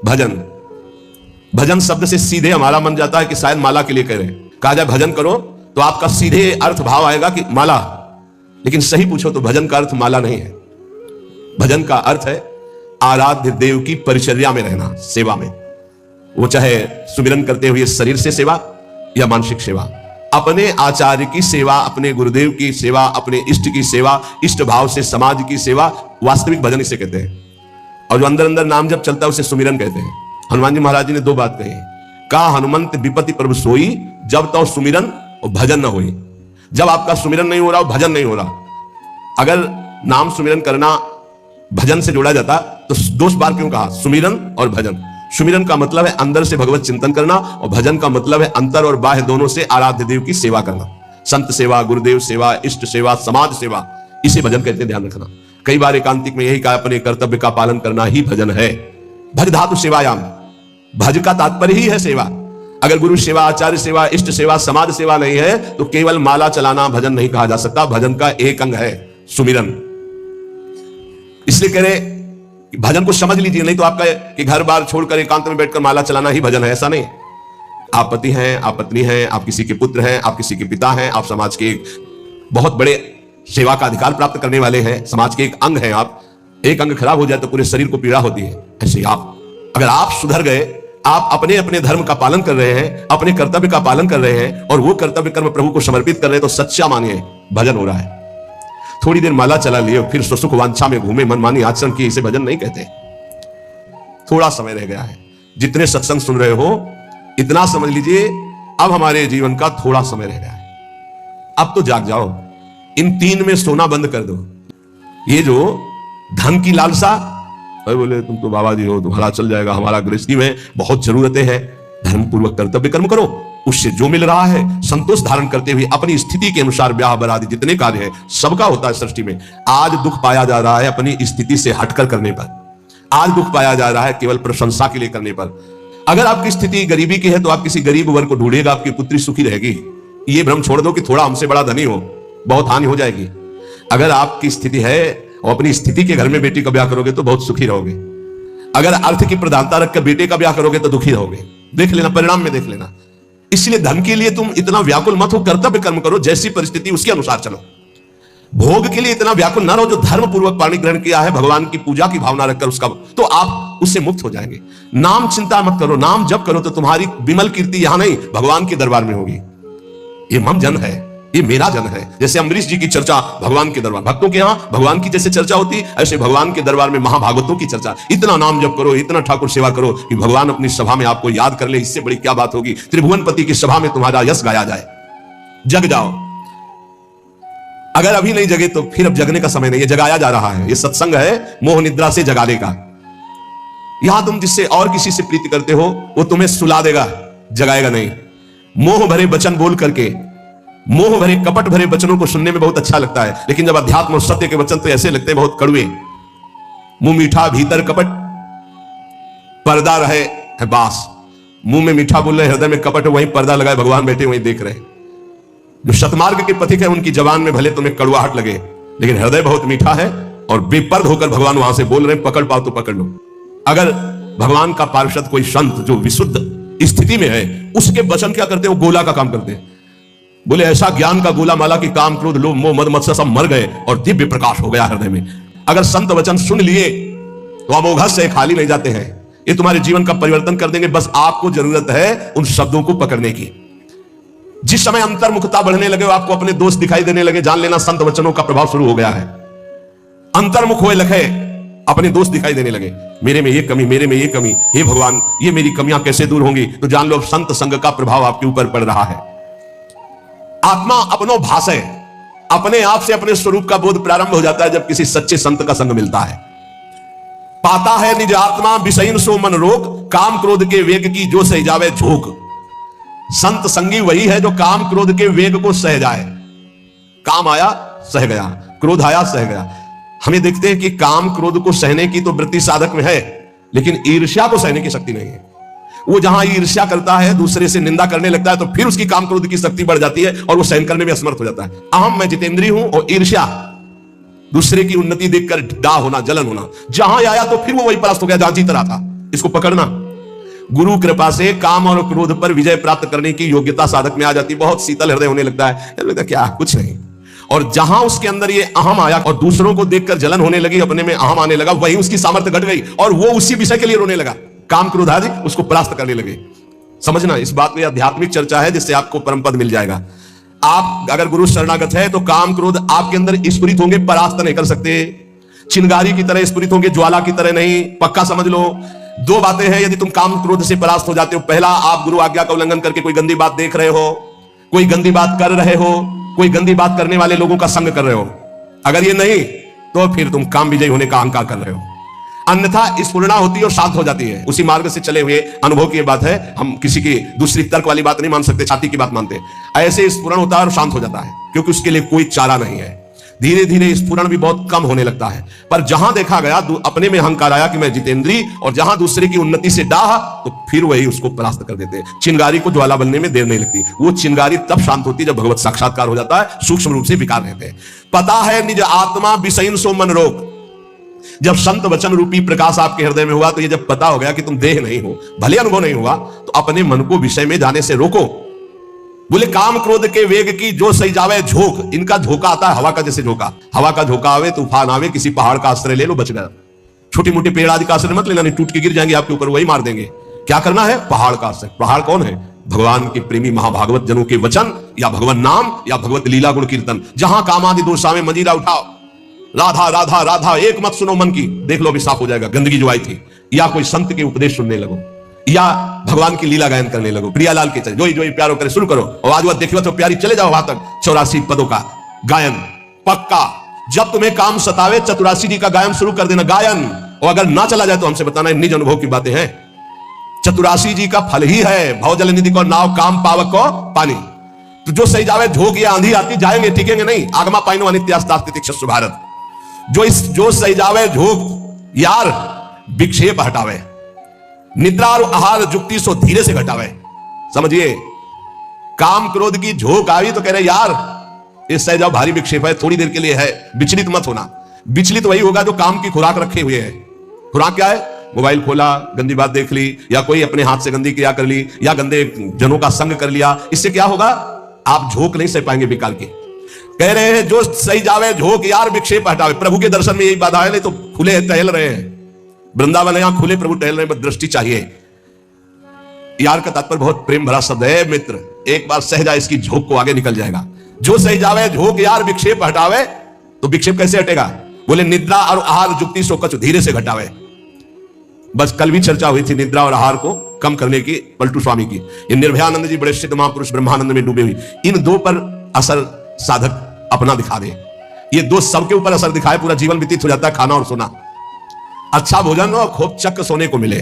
भजन। भजन शब्द से सीधे हमारा मन जाता है कि शायद माला के लिए कह रहे हैं। कहा जाए भजन करो तो आपका सीधे अर्थ भाव आएगा कि माला, लेकिन सही पूछो तो भजन का अर्थ माला नहीं है। भजन का अर्थ है आराध्य देव की परिचर्या में रहना, सेवा में। वो चाहे सुमिरन करते हुए शरीर से सेवा या मानसिक सेवा, अपने आचार्य की सेवा, अपने गुरुदेव की सेवा, अपने इष्ट की सेवा, इष्ट भाव से समाज की सेवा, वास्तविक भजन इसे कहते हैं। और जो अंदर अंदर नाम जब चलता है उसे सुमिरन कहते हैं। हनुमान जी महाराज जी ने दो बात कही, कहा हनुमंत विपत्ति प्रभु सोई, जब तो सुमिरन और भजन न होई। जब आपका सुमिरन नहीं हो रहा, भजन नहीं हो रहा। अगर नाम सुमिरन करना भजन से जोड़ा जाता तो दो बार क्यों कहा सुमिरन और भजन? सुमिरन का मतलब है अंदर से भगवत चिंतन करना, और भजन का मतलब है अंतर और बाह्य दोनों से आराध्य देव की सेवा करना। संत सेवा, गुरुदेव सेवा, इष्ट सेवा, समाज सेवा, इसे भजन कहते हैं। ध्यान रखना। कई बार एकांतिक में यही कहा, अपने कर्तव्य का पालन करना ही भजन है। भज धातु सेवायाम, भज का तात्पर्य ही है सेवा। अगर गुरु सेवा, आचार्य सेवा, इष्ट सेवा, समाज सेवा नहीं है तो केवल माला चलाना भजन नहीं कहा जा सकता। भजन का एक अंग है सुमिरन। इसलिए कह रहे कि भजन को समझ लीजिए, नहीं तो आपका कि घर बार छोड़कर एकांत में बैठकर माला चलाना ही भजन है, ऐसा नहीं। आप पति हैं, आप पत्नी हैं, आप किसी के पुत्र हैं, आप किसी के पिता हैं, आप समाज के एक बहुत बड़े सेवा का अधिकार प्राप्त करने वाले हैं, समाज के एक अंग हैं आप। एक अंग खराब हो जाए तो पूरे शरीर को पीड़ा होती है। ऐसे आप अगर आप सुधर गए, आप अपने अपने धर्म का पालन कर रहे हैं, अपने कर्तव्य का पालन कर रहे हैं और वो कर्तव्य कर्म प्रभु को समर्पित कर रहे हैं, तो सच्चा मानिए भजन हो रहा है। थोड़ी देर माला चला लिए फिर सुख वांछा में घूमे, मनमानी आचरण किए, इसे भजन नहीं कहते। थोड़ा समय रह गया है। जितने सत्संग सुन रहे हो इतना समझ लीजिए, अब हमारे जीवन का थोड़ा समय रह गया है। अब तो जाग जाओ, इन 3 में सोना बंद कर दो। ये जो धन की लालसा, अरे बोले तुम तो बाबा जी हो, तुम्हारा चल जाएगा, हमारा गृहस्थी में बहुत जरूरतें हैं। धर्म पूर्वक कर्तव्य कर्म करो, उससे जो मिल रहा है संतोष धारण करते हुए अपनी स्थिति के अनुसार ब्याह बरादी जितने कार्य है सबका होता है सृष्टि में। आज दुख पाया जा रहा है अपनी स्थिति से हटकर करने पर। आज दुख पाया जा रहा है केवल प्रशंसा के लिए करने पर। अगर आपकी स्थिति गरीबी की है तो आप किसी गरीब वर्ग को ढूंढेगा, आपकी पुत्री सुखी रहेगी। ये भ्रम छोड़ दो कि थोड़ा हमसे बड़ा धनी हो, बहुत हानि हो जाएगी। अगर आपकी स्थिति है और अपनी स्थिति के घर में बेटी का ब्याह करोगे तो बहुत सुखी रहोगे। अगर अर्थ की प्रधानता रखकर बेटे का ब्याह करोगे तो दुखी रहोगे। देख लेना, परिणाम में देख लेना। इसलिए धन के लिए तुम इतना व्याकुल मत हो, कर्तव्य कर्म करो, जैसी परिस्थिति उसके अनुसार चलो। भोग के लिए इतना व्याकुल ना रहो। जो धर्म पूर्वक पाणी ग्रहण किया है, भगवान की पूजा की भावना रखकर उसका, तो आप उससे मुक्त हो जाएंगे। नाम चिंता मत करो, नाम जप करो तो तुम्हारी विमल कीर्ति यहां नहीं भगवान के दरबार में होगी। ये मम जन है, ये मेरा जन है। जैसे अम्बरीश जी की चर्चा भगवान के दरबार, भक्तों के यहां भगवान की जैसे चर्चा होती, ऐसे भगवान के दरबार में महाभागवतों की चर्चा। इतना नाम जप करो, इतना ठाकुर सेवा करो कि भगवान अपनी सभा में आपको याद कर ले। इससे बड़ी क्या बात होगी? त्रिभुवनपति की सभा में तुम्हारा यश गाया जाए। जग जाओ। अगर अभी नहीं जगे तो फिर अब जगने का समय नहीं है, जगाया जा रहा है। ये सत्संग है मोह निद्रा से जगाने का। यहां तुम जिससे और किसी से प्रीति करते हो वो तुम्हें सुला देगा, जगाएगा नहीं। मोह भरे वचन बोल करके, मोह भरे कपट भरे वचनों को सुनने में बहुत अच्छा लगता है, लेकिन जब अध्यात्म और सत्य के वचन तो ऐसे लगते हैं बहुत कड़वे। मुंह मीठा भीतर कपट, पर्दा रहे है बास। मुंह में मीठा बोल रहे, हृदय में कपट, वहीं पर्दा लगाए भगवान बैठे वहीं देख रहे। जो शतमार्ग के पथिक है उनकी जबान में भले तुम्हें कड़वाहट लगे, लेकिन हृदय बहुत मीठा है और बेपर्द होकर भगवान वहां से बोल रहे, पकड़ पाओ तो पकड़ लो। अगर भगवान का पार्षद कोई संत जो विशुद्ध स्थिति में है, उसके वचन क्या करते हैं? वो गोला का काम करते हैं। बोले ऐसा ज्ञान का गोला माला की काम क्रोध लोभ मोह मद मत्सर सब मर गए और दिव्य प्रकाश हो गया हृदय में। अगर संत वचन सुन लिए तो अमोघ से खाली नहीं जाते हैं। ये तुम्हारे जीवन का परिवर्तन कर देंगे। बस आपको जरूरत है उन शब्दों को पकड़ने की। जिस समय अंतर्मुखता बढ़ने लगे, आपको अपने दोस्त दिखाई देने लगे, जान लेना संत वचनों का प्रभाव शुरू हो गया है। अंतर्मुख हुए लगे, अपने दोस्त दिखाई देने लगे, मेरे में ये कमी, मेरे में ये कमी, हे भगवान ये मेरी कमियां कैसे दूर होंगी? तो जान लो संत संग का प्रभाव आपके ऊपर पड़ रहा है। आत्मा अपनो भास है, अपने आप से अपने स्वरूप का बोध प्रारंभ हो जाता है जब किसी सच्चे संत का संग मिलता है। पाता है निज आत्मा विषयन सो मन रोग, काम क्रोध के वेग की जो सह जावे झोंक। संत संगी वही है जो काम क्रोध के वेग को सह जाए। काम आया सह गया, क्रोध आया सह गया। हमें देखते हैं कि काम क्रोध को सहने की तो वृत्ति साधक में है, लेकिन ईर्ष्या को सहने की शक्ति नहीं है। वो जहां ईर्ष्या करता है, दूसरे से निंदा करने लगता है, तो फिर उसकी काम क्रोध की शक्ति बढ़ जाती है और वो सहन करने में असमर्थ हो जाता है। अहम मैं जितेंद्रिय हूं और ईर्ष्या दूसरे की उन्नति देखकर डाह होना, जलन होना, जहां आया तो फिर वो वही परास्त हो गया जहां जीत रहा था। इसको पकड़ना। गुरु कृपा से काम और क्रोध पर विजय प्राप्त करने की योग्यता साधक में आ जाती। बहुत शीतल हृदय होने लगता है, लगता है क्या कुछ नहीं। और जहां उसके अंदर ये अहम आया और दूसरों को देखकर जलन होने लगी, अपने में अहम आने लगा, वही उसकी सामर्थ्य घट गई और वो उसी विषय के लिए रोने लगा। काम क्रोध आदि उसको परास्त करने लगे। समझना, इस बात में आध्यात्मिक चर्चा है जिससे आपको परम पद मिल जाएगा। आप अगर गुरु शरणागत है तो काम क्रोध आपके अंदर स्फुरित होंगे, परास्त नहीं कर सकते। चिंगारी की तरह स्फुरित होंगे, ज्वाला की तरह नहीं। पक्का समझ लो। दो बातें हैं यदि तुम काम क्रोध से परास्त हो जाते हो। पहला, आप गुरु आज्ञा का उल्लंघन करके कोई गंदी बात देख रहे हो, कोई गंदी बात कर रहे हो, कोई गंदी बात करने वाले लोगों का संग कर रहे हो। अगर ये नहीं तो फिर तुम काम विजयी होने का अहंकार कर रहे हो। अन्यथा स्फुरणा होती है और शांत हो जाती है। उसी मार्ग से चले हुए अनुभव की बात है, हम किसी की दूसरी तर्क वाली बात नहीं मान सकते, छाती की बात मानते हैं। ऐसे स्फुरण होता है और शांत हो जाता है, क्योंकि उसके लिए कोई चारा नहीं है। धीरे धीरे स्फुरण भी बहुत कम होने लगता है। पर जहां देखा गया अपने में अहंकार आया कि मैं जितेंद्री, और जहां दूसरे की उन्नति से डाह, तो फिर वही उसको परास्त कर देते हैं। चिंगारी को ज्वाला बनने में देर नहीं लगती। वो चिंगारी तब शांत होती है जब भगवत साक्षात्कार हो जाता है, सूक्ष्म रूप से विकार रहते हैं। पता है निज आत्मा विषयन सो मन रोक। जब संत वचन रूपी प्रकाश आपके हृदय में हुआ, तो ये जब पता हो गया कि तुम देह नहीं हो, भले अनुभव नहीं हुआ, तो अपने मन को विषय में जाने से रोको। बोले काम क्रोध के वेग की जो सही जावे झोंक। इनका झोंका आता है हवा का, जैसे झोंका। हवा का झोंका आवे, तूफान आवे, किसी पहाड़ का आश्रय ले लो, बच गया। छोटी मोटी पेड़ आदि का आश्रय मत लेना, नहीं टूट के गिर जाएंगे आपके ऊपर, वही मार देंगे। क्या करना है? पहाड़ का आश्रय। पहाड़ कौन है? भगवान के प्रेमी महाभागवत जनों के वचन, या भगवान नाम, या भगवत लीला गुण कीर्तन। जहां कामादि दोषा में मजीरा उठाओ, राधा राधा राधा एक मत सुनो मन की, देख लो अभी साफ हो जाएगा गंदगी जो आई थी। या कोई संत के उपदेश सुनने लगो, या भगवान की लीला गायन करने लगो। प्रियालाल के चले, जो प्यारो करे शुरू करो, और आज वह देखियो तो प्यारी, चले जाओ वहां तक 84 पदों का गायन पक्का। जब तुम्हें काम सतावे, चतुरासी जी का गायन शुरू कर देना, गायन। और अगर ना चला जाए तो हमसे बताना, निज अनुभव की बातें हैं। चतुरासी जी का फल ही है भवजल निधि को नाव, काम पावक को पानी। तो जो सही जावे झोंक या आंधी आती, जाएंगे टिकेंगे नहीं। आगमा पाइनो अनित्यास्तास्तितिक्षु भारत। जो सही जावे झोंक यार विक्षेप हटावे, निद्रा और आहार जुक्ति सो धीरे से घटावे। समझिए, काम क्रोध की झोंक आई तो कह रहे यार ये सह जाओ, भारी विक्षेप है, थोड़ी देर के लिए है, विचलित मत होना। विचलित वही होगा जो काम की खुराक रखे हुए है। खुराक क्या है? मोबाइल खोला, गंदी बात देख ली, या कोई अपने हाथ से गंदी क्रिया कर ली, या गंदे जनों का संग कर लिया। इससे क्या होगा? आप झोंक नहीं सह पाएंगे विकाल की। कह रहे हैं जो सही जावे झोंक यार विक्षेप हटावे। प्रभु के दर्शन में यही बाधा है, नहीं तो खुले टहल रहे हैं वृंदावन, यहां खुले प्रभु टहल रहे हैं, दृष्टि चाहिए। यार का तात्पर्य बहुत प्रेम भरा शब्द है मित्र। एक बार सह जाए इसकी झोंक को, आगे निकल जाएगा। जो सही जावे झोंक यार विक्षेप हटावे। तो विक्षेप कैसे हटेगा? बोले निद्रा और आहार जुक्ति सो कछु धीरे से घटावे। बस कल भी चर्चा हुई थी निद्रा और आहार को कम करने की, पलटू स्वामी की। ये निर्भयानंद जी बड़े सिद्ध महापुरुष ब्रह्मानंद में डूबे हुए, इन दो पर असर साधक अपना दिखा दे। ये दो सबके ऊपर असर दिखाए, पूरा जीवन व्यतीत हो जाता है। खाना और सोना, अच्छा भोजन और खूब चक्क सोने को मिले।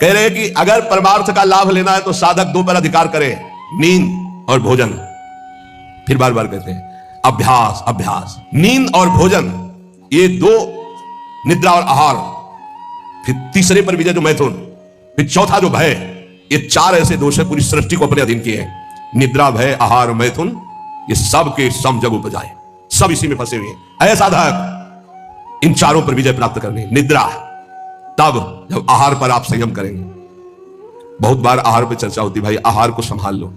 कह रहे हैं कि अगर परमार्थ का लाभ लेना है तो साधक दो पर अधिकार करे, नींद और भोजन। फिर बार बार कहते हैं अभ्यास अभ्यास। नींद और भोजन, ये दो, निद्रा और आहार। फिर तीसरे पर विजय जो मैथुन, फिर चौथा जो भय। ये चार ऐसे दोष है पूरी सृष्टि को अपने अधीन किए हैं। निद्रा, भय, आहार, मैथुन, ये सब के सम जग उपजाए, सब इसी में फंसे हुए हैं। ऐसा साधक इन चारों पर विजय प्राप्त करनी। निद्रा तब जब आहार पर आप संयम करेंगे। बहुत बार आहार पर चर्चा होती, भाई आहार को संभाल लो,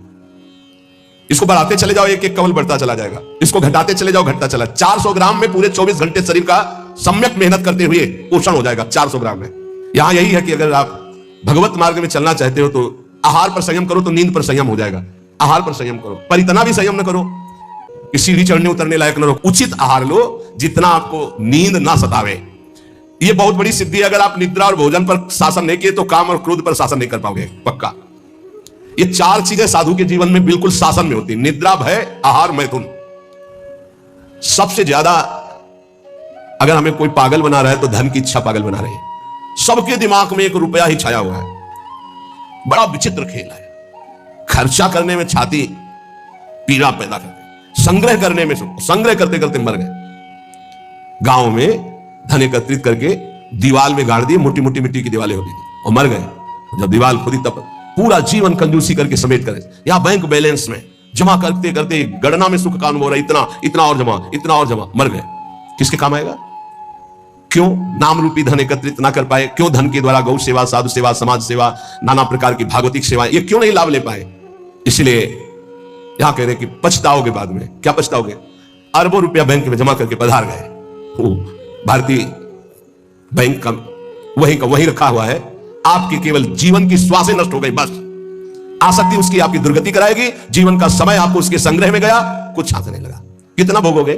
इसको बढ़ाते चले जाओ, एक एक कवल बढ़ता चला जाएगा। इसको घटाते चले जाओ, घटता चला। 400 ग्राम में पूरे 24 घंटे शरीर का सम्यक मेहनत करते हुए पोषण हो जाएगा 400 ग्राम में। यहां यही है कि अगर आप भगवत मार्ग में चलना चाहते हो तो आहार पर संयम करो, तो नींद पर संयम हो जाएगा। आहार पर संयम करो, पर इतना भी संयम न करो कि सीढ़ी चढ़ने उतरने लायक न रहो। उचित आहार लो जितना आपको नींद ना सतावे। यह बहुत बड़ी सिद्धि है। अगर आप निद्रा और भोजन पर शासन नहीं किए तो काम और क्रोध पर शासन नहीं कर पाओगे, पक्का। ये चार चीजें साधु के जीवन में बिल्कुल शासन में होती है। निद्रा, भय, आहार, मैथुन। सबसे ज्यादा अगर हमें कोई पागल बना रहा है तो धन की इच्छा पागल बना रही है। सबके दिमाग में 1 रुपया ही छाया हुआ है। बड़ा विचित्र खेल है। खर्चा करने में छाती पीड़ा पैदा करते, संग्रह करने में संग्रह करते करते मर गए। गांव में धन एकत्रित करके दीवाल में गाड़ दिए, मोटी मोटी मिट्टी की दीवारें होती थी, और मर गए। जब दीवार खुदी तब पूरा जीवन कंजूसी करके समेट करे, या बैंक बैलेंस में जमा करते करते गणना में सुख का अनुभव रहा, इतना इतना और जमा, इतना और जमा, मर गए। किसके काम आएगा? क्यों नाम रूपी धन एकत्रित ना कर पाए? क्यों धन के द्वारा गौ सेवा, साधु सेवा, समाज सेवा, नाना प्रकार की भागवतिक सेवा ये क्यों नहीं लाभ ले पाए? इसलिए यहां कह रहे कि पछताओगे बाद में। क्या पछताओगे? अरबों रुपया बैंक में जमा करके पधार गए, भारतीय बैंक का वही रखा हुआ है, आपकी केवल जीवन की श्वासें नष्ट हो गई, बस आसक्ति उसकी आपकी दुर्गति कराएगी, जीवन का समय आपको उसके संग्रह में गया, कुछ हाथ नहीं लगा। कितना भोगोगे?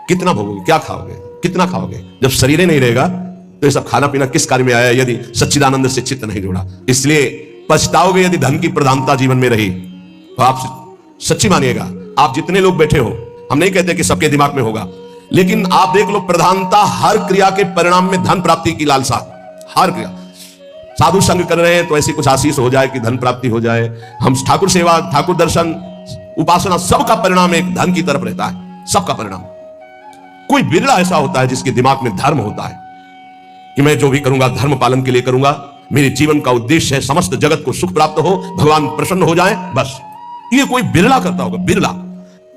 कितना भोगोगे? क्या खाओगे? कितना खाओगे? जब शरीर ही नहीं रहेगा तो ये सब खाना पीना किस कार्य में आया, यदि सच्चिदानंद से चित्त नहीं जुड़ा? इसलिए पछताओगे यदि धन की प्रधानता जीवन में रही। तो आप सच्ची मानिएगा, आप जितने लोग बैठे हो, हम नहीं कहते कि सबके दिमाग में होगा, लेकिन आप देख लो प्रधानता हर क्रिया के परिणाम में धन प्राप्ति की लालसा, हर क्रिया। साधु संग कर रहे हैं तो ऐसी कुछ आशीष हो जाए कि धन प्राप्ति हो जाए, हम ठाकुर सेवा, ठाकुर दर्शन, उपासना, सबका परिणाम एक धन की तरफ रहता है, सबका परिणाम। कोई बिरला ऐसा होता है जिसके दिमाग में धर्म होता है कि मैं जो भी करूंगा धर्म पालन के लिए करूंगा, मेरे जीवन का उद्देश्य है समस्त जगत को सुख प्राप्त हो, भगवान प्रसन्न हो जाए, बस। ये कोई बिरला करता होगा, बिरला।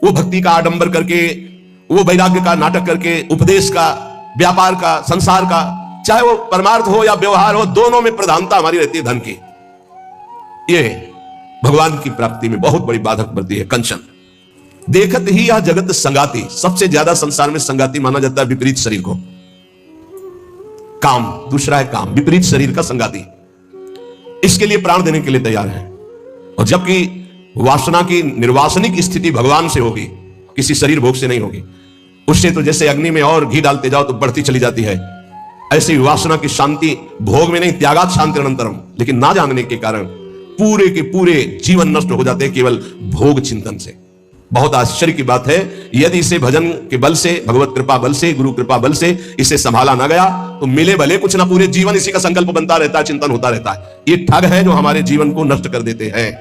वो भक्ति का आडंबर करके, वो वैराग्य का नाटक करके, उपदेश का, व्यापार का, संसार का, चाहे वो परमार्थ हो या व्यवहार हो, दोनों में प्रधानता हमारी रहती है धन की। ये भगवान की प्राप्ति में बहुत बड़ी बाधक बनती है। कंचन देखत ही यह जगत संगाती, सबसे ज्यादा संसार में संगाती माना जाता है विपरीत शरीर को। काम, दूसरा है काम, विपरीत शरीर का संगाती, इसके लिए प्राण देने के लिए तैयार है। और जबकि वासना की निर्वासनिक स्थिति भगवान से होगी, किसी शरीर भोग से नहीं होगी। उससे तो जैसे अग्नि में और घी डालते जाओ तो बढ़ती चली जाती है, ऐसी वासना की शांति भोग में नहीं, त्यागात शांति अनंतरम। लेकिन ना जानने के कारण पूरे के पूरे जीवन नष्ट हो जाते हैं केवल भोग चिंतन से। बहुत आश्चर्य की बात है, यदि इसे भजन के बल से, भगवत कृपा बल से, गुरु कृपा बल से इसे संभाला ना गया तो मिले भले कुछ ना, पूरे जीवन इसी का संकल्प बनता रहता है, चिंतन होता रहता है। ये ठग है जो हमारे जीवन को नष्ट कर देते हैं।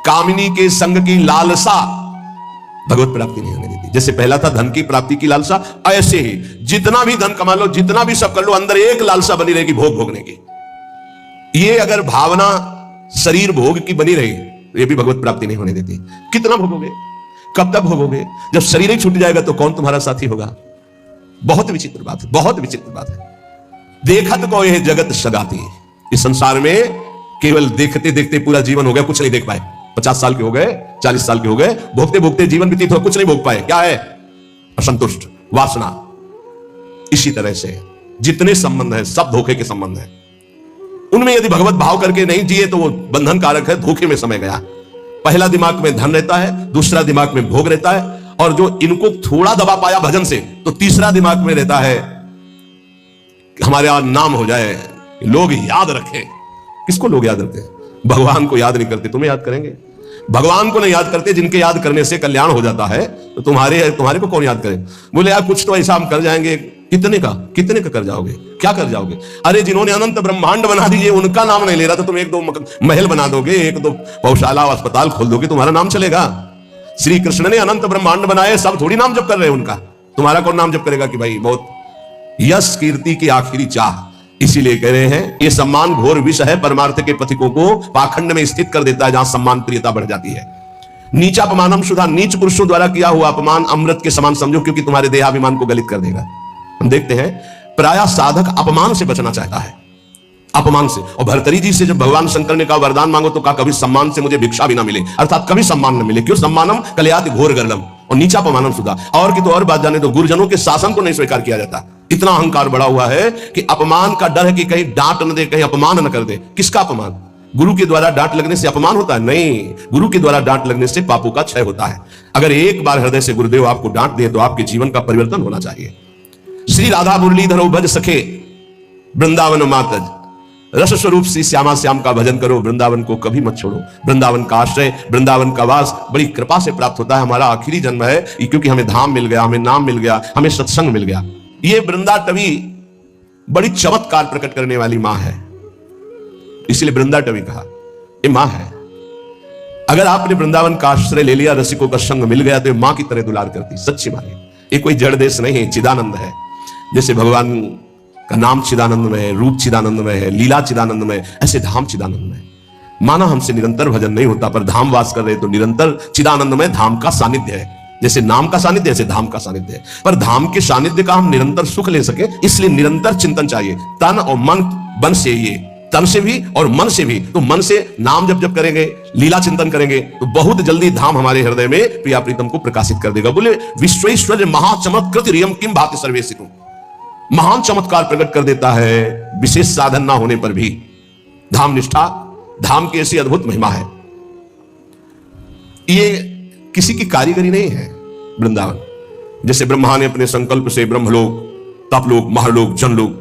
कामिनी के संग की लालसा भगवत प्राप्ति नहीं होने देती। जैसे पहला था धन की प्राप्ति की लालसा, ऐसे ही जितना भी धन कमा लो, जितना भी सब कर लो, अंदर एक लालसा बनी रहेगी भोग भोगने की। ये अगर भावना शरीर भोग की बनी रही, ये भी भगवत प्राप्ति नहीं होने देती। कितना भोगोगे? कब तक भोगोगे? जब शरीर ही छूट जाएगा तो कौन तुम्हारा साथी होगा? बहुत विचित्र बात है, बहुत विचित्र बात है। देखत को यह जगत सगाती, इस संसार में केवल देखते देखते पूरा जीवन हो गया, कुछ नहीं देख पाए। 50 साल के हो गए, 40 साल के हो गए, भोगते भोगते जीवन व्यतीत हो, कुछ नहीं भोग पाए। क्या है? असंतुष्ट, वासना। इसी तरह से जितने संबंध है सब धोखे के संबंध है। उनमें यदि भगवत भाव करके नहीं जिए तो वो बंधन कारक है, धोखे में समय गया। पहला दिमाग में धन रहता है, दूसरा दिमाग में भोग रहता है, और जो इनको थोड़ा दबा पाया भजन से तो तीसरा दिमाग में रहता है हमारे यहां नाम हो जाए, लोग याद रखें। किसको लोग याद रखते हैं? भगवान को याद नहीं करते, तुम्हें याद करेंगे? भगवान को नहीं याद करते, जिनके याद करने से कल्याण हो जाता है, तो तुम्हारे को कौन याद करे? बोले यार कुछ तो ऐसा हम कर जाएंगे। कितने का कर जाओगे? क्या कर जाओगे? अरे जिन्होंने अनंत ब्रह्मांड बना दिए उनका नाम नहीं ले रहा, तो तुम एक दो महल बना दोगे, एक दो पौशाला अस्पताल खोल दोगे, तुम्हारा नाम चलेगा? श्री कृष्ण ने अनंत ब्रह्मांड बनाए, सब थोड़ी नाम जप कर रहे हैं उनका। तुम्हारा कौन नाम जप करेगा कि भाई बहुत यश कीर्ति की आखिरी चाह? इसीलिए कह रहे हैं ये सम्मान घोर विष है, परमार्थ के पथिकों को पाखंड में स्थित कर देता है, जहां सम्मान प्रियता बढ़ जाती है। नीचा अपमानम शुद्धा, नीच पुरुषों द्वारा किया हुआ अपमान अमृत के समान समझो, क्योंकि तुम्हारे देहाभिमान को गलित कर देगा। हम देखते हैं प्रायः साधक अपमान से बचना चाहता है, अपमान से। और भर्तरी जी से जब भगवान शंकर ने कहा वरदान मांगो तो कहा कभी सम्मान से मुझे भिक्षा भी ना मिले, अर्थात कभी सम्मान न मिले। क्यों? सम्मानम कलयाति घोर गर्लम, और नीचा अपमानम सुधा। और की तो और बात जाने दो, गुरुजनों के शासन को नहीं स्वीकार किया जाता। इतना अहंकार बढ़ा हुआ है कि अपमान का डर है कि कहीं डांट न दे, कहीं अपमान न कर दे। किसका अपमान? गुरु के द्वारा डांट लगने से अपमान होता है? नहीं, गुरु के द्वारा डांट लगने से पापों का क्षय होता है। अगर एक बार हृदय से गुरुदेव आपको डांट दे तो आपके जीवन का परिवर्तन होना चाहिए। श्री राधा मुरलीधर भज सखे वृंदावन मातज, रस स्वरूप श्री श्यामा श्याम का भजन करो, वृंदावन को कभी मत छोड़ो। वृंदावन का आश्रय, वृंदावन का वास बड़ी कृपा से प्राप्त होता है। हमारा आखिरी जन्म है, क्योंकि हमें धाम मिल गया, हमें नाम मिल गया, हमें सत्संग मिल गया। ये वृंदाटवी बड़ी चमत्कार प्रकट करने वाली मां है, इसलिए वृंदाटवी कहा। ये मां है। अगर आपने वृंदावन का आश्रय ले लिया, रसिकों का संग मिल गया, तो ये मां की तरह दुलार करती, सच्ची मां है। ये कोई जड़ देश नहीं है, चिदानंद है। जैसे भगवान का नाम चिदानंद में है, रूप चिदानंद में है, लीला चिदानंद में, ऐसे धाम चिदानंद में। माना हमसे निरंतर भजन नहीं होता, पर धाम वास कर रहे तो निरंतर चिदानंद में धाम का सानिध्य है। जैसे नाम का सानिध्य ऐसे धाम का सानिध्य है, पर धाम के सानिध्य का हम निरंतर सुख ले सके इसलिए निरंतर चिंतन चाहिए। तन और मन से, ये तन से भी और मन से भी। तो मन से नाम जब करेंगे, लीला चिंतन करेंगे तो बहुत जल्दी धाम हमारे हृदय में प्रिया प्रीतम को प्रकाशित कर देगा। बोले विश्वेश्वर महाचमत्कृत रियम किम भाति सर्वेसितुम, महान चमत्कार प्रकट कर देता है विशेष साधन ना होने पर भी। धाम निष्ठा, धाम की ऐसी अद्भुत महिमा है, ये किसी की कारीगरी नहीं है। वृंदावन जैसे ब्रह्मा ने अपने संकल्प से ब्रह्मलोक, तपलोक, महलोक, जनलोक